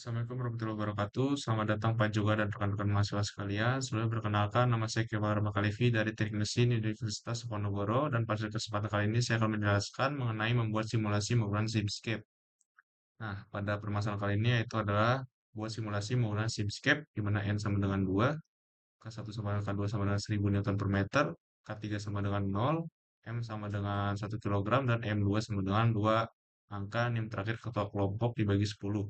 Assalamualaikum warahmatullahi wabarakatuh. Selamat datang Pak Juga dan rekan-rekan mahasiswa sekalian. Sebelumnya perkenalkan, nama saya Kepala Makalifi dari Teknik Mesin Universitas Diponegoro, dan pada kesempatan kali ini saya akan menjelaskan mengenai membuat simulasi menggunakan Simscape. Nah, pada permasalahan kali ini yaitu adalah buat simulasi menggunakan Simscape, di mana N sama dengan 2, K1 sama dengan K2 sama dengan 1000 Newton per meter, K3 sama dengan 0, M sama dengan 1 kilogram, dan M2 sama dengan 2 angka NIM terakhir ketua kelompok dibagi 10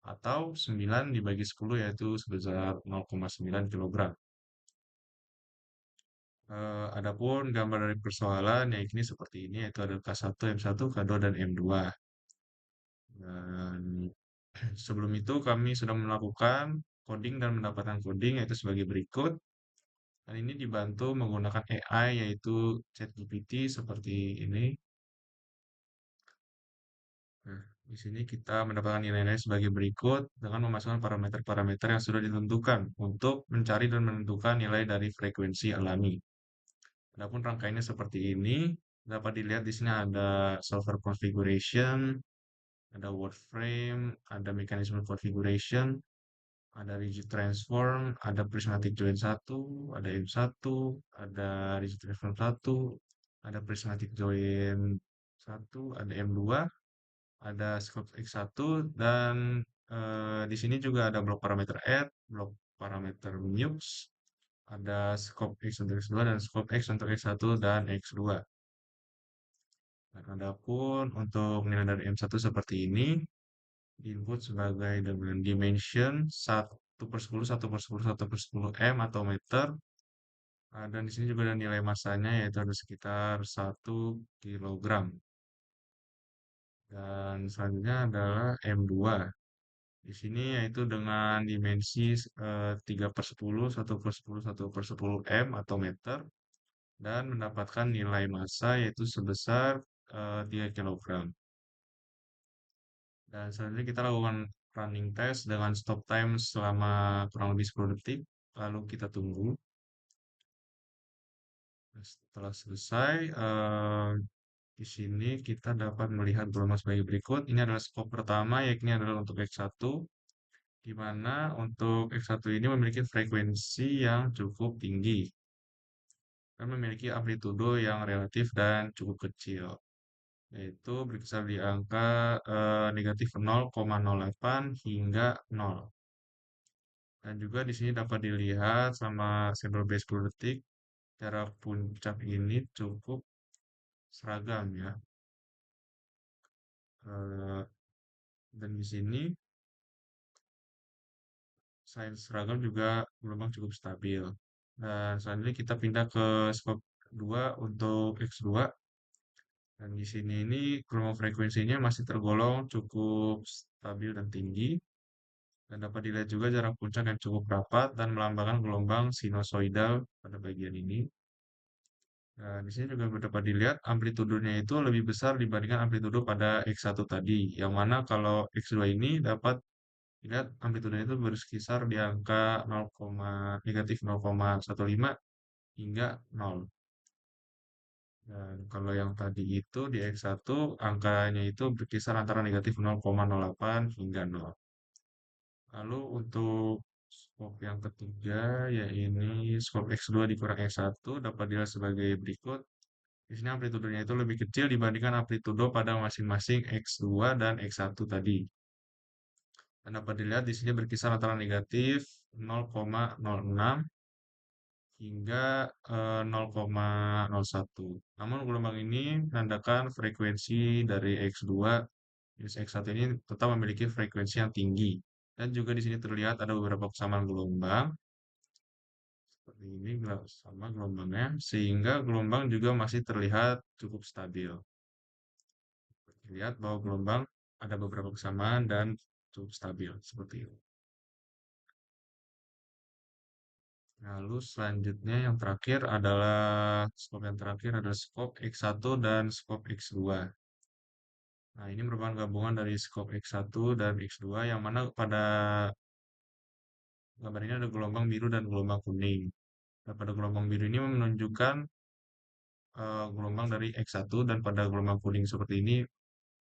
atau 9 dibagi 10 yaitu sebesar 0,9 kilogram. Adapun gambar dari persoalan yang ini seperti ini yaitu ada K1, M1, K2, dan M2. Dan sebelum itu kami sudah melakukan coding dan mendapatkan coding yaitu sebagai berikut. Dan ini dibantu menggunakan AI yaitu ChatGPT seperti ini. Nah, di sini kita mendapatkan nilai-nilai sebagai berikut dengan memasukkan parameter-parameter yang sudah ditentukan untuk mencari dan menentukan nilai dari frekuensi alami. Adapun rangkaiannya seperti ini, dapat dilihat di sini ada solver configuration, ada word frame, ada mekanisme configuration, ada rigid transform, ada prismatic join 1, ada M1, ada rigid transform 1, ada prismatic join 1, ada M2, ada scope X1, dan di sini juga ada blok parameter add, blok parameter mux, ada scope X untuk X2 dan scope X untuk X1 dan X2. Dan adapun untuk nilai dari M1 seperti ini, input sebagai dengan dimension 1/10, 1/10, 1/10 M atau meter. Dan di sini juga ada nilai massanya yaitu ada sekitar 1 kilogram. Dan selanjutnya adalah M2. Di sini yaitu dengan dimensi 3/10, 1/10, 1/10 M atau meter, dan mendapatkan nilai massa yaitu sebesar 3 kilogram. Dan selanjutnya kita lakukan running test dengan stop time selama kurang lebih 10 detik, lalu kita tunggu. Nah, setelah selesai, di sini kita dapat melihat gelombang sebagai berikut. Ini adalah scope pertama, yakni adalah untuk X1, di mana untuk X1 ini memiliki frekuensi yang cukup tinggi dan memiliki amplitudo yang relatif dan cukup kecil, yaitu berkisar di angka negatif 0,08 hingga 0. Dan juga di sini dapat dilihat sama sampel base 10 detik, jarak puncak ini cukup seragam ya. Eh, dan di sini selain seragam juga gelombang cukup stabil. Dan selanjutnya kita pindah ke scope 2 untuk X2. Dan di sini ini gelombang frekuensinya masih tergolong cukup stabil dan tinggi. Dan dapat dilihat juga jarak puncak yang cukup rapat dan melambangkan gelombang sinusoidal pada bagian ini. Nah, di sini juga dapat dilihat amplitudonya itu lebih besar dibandingkan amplitudo pada X1 tadi. Yang mana kalau X2 ini dapat dilihat amplitudonya itu berkisar di angka 0, negatif 0,15 hingga 0. Dan kalau yang tadi itu di X1 angkanya itu berkisar antara negatif 0,08 hingga 0. Lalu untuk scope yang ketiga, yaitu scope X2 dikurang X1 dapat dilihat sebagai berikut. Di sini amplitudonya itu lebih kecil dibandingkan amplitudo pada masing-masing X2 dan X1 tadi. Dan dapat dilihat di sini berkisar antara negatif 0,06 hingga 0,01. Namun gelombang ini menandakan frekuensi dari X2 jenis X1 ini tetap memiliki frekuensi yang tinggi. Dan juga di sini terlihat ada beberapa kesamaan gelombang seperti ini sama gelombangnya, sehingga gelombang juga masih terlihat cukup stabil. Lihat bahwa gelombang ada beberapa kesamaan dan cukup stabil seperti itu. Lalu selanjutnya yang terakhir adalah scope X1 dan scope X2. Nah, ini merupakan gabungan dari scope X1 dan X2 yang mana pada gambar ini ada gelombang biru dan gelombang kuning. Nah, pada gelombang biru ini menunjukkan gelombang dari X1 dan pada gelombang kuning seperti ini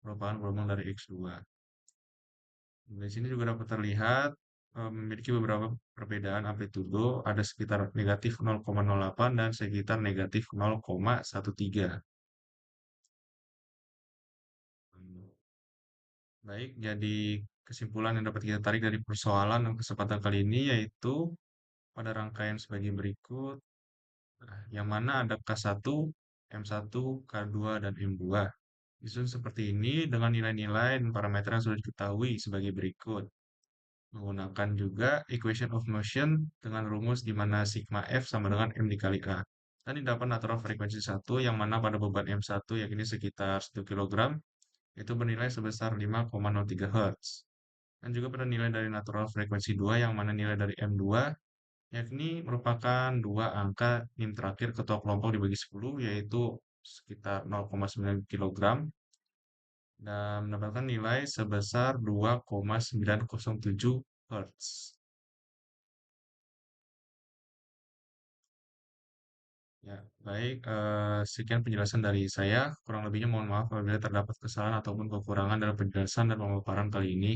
merupakan gelombang dari X2. Di sini juga dapat terlihat memiliki beberapa perbedaan amplitudo, ada sekitar negatif 0,08 dan sekitar negatif 0,13. Baik, jadi kesimpulan yang dapat kita tarik dari persoalan dan kesempatan kali ini yaitu pada rangkaian sebagai berikut, nah, yang mana ada K1, M1, K2, dan M2. Disusun seperti ini dengan nilai-nilai dan parameter yang sudah diketahui sebagai berikut. Menggunakan juga equation of motion dengan rumus di mana sigma F sama dengan M dikali A. Dan didapat natural frekuensi 1 yang mana pada beban M1 yakni sekitar 1 kg itu bernilai sebesar 5,03 Hz. Dan juga pada nilai dari natural frekuensi 2 yang mana nilai dari M2 yakni merupakan dua angka min terakhir ketua kelompok dibagi 10 yaitu sekitar 0,9 kg dan mendapatkan nilai sebesar 2,907 Hz. Ya, baik. Sekian penjelasan dari saya. Kurang lebihnya mohon maaf apabila terdapat kesalahan ataupun kekurangan dalam penjelasan dan pemaparan kali ini.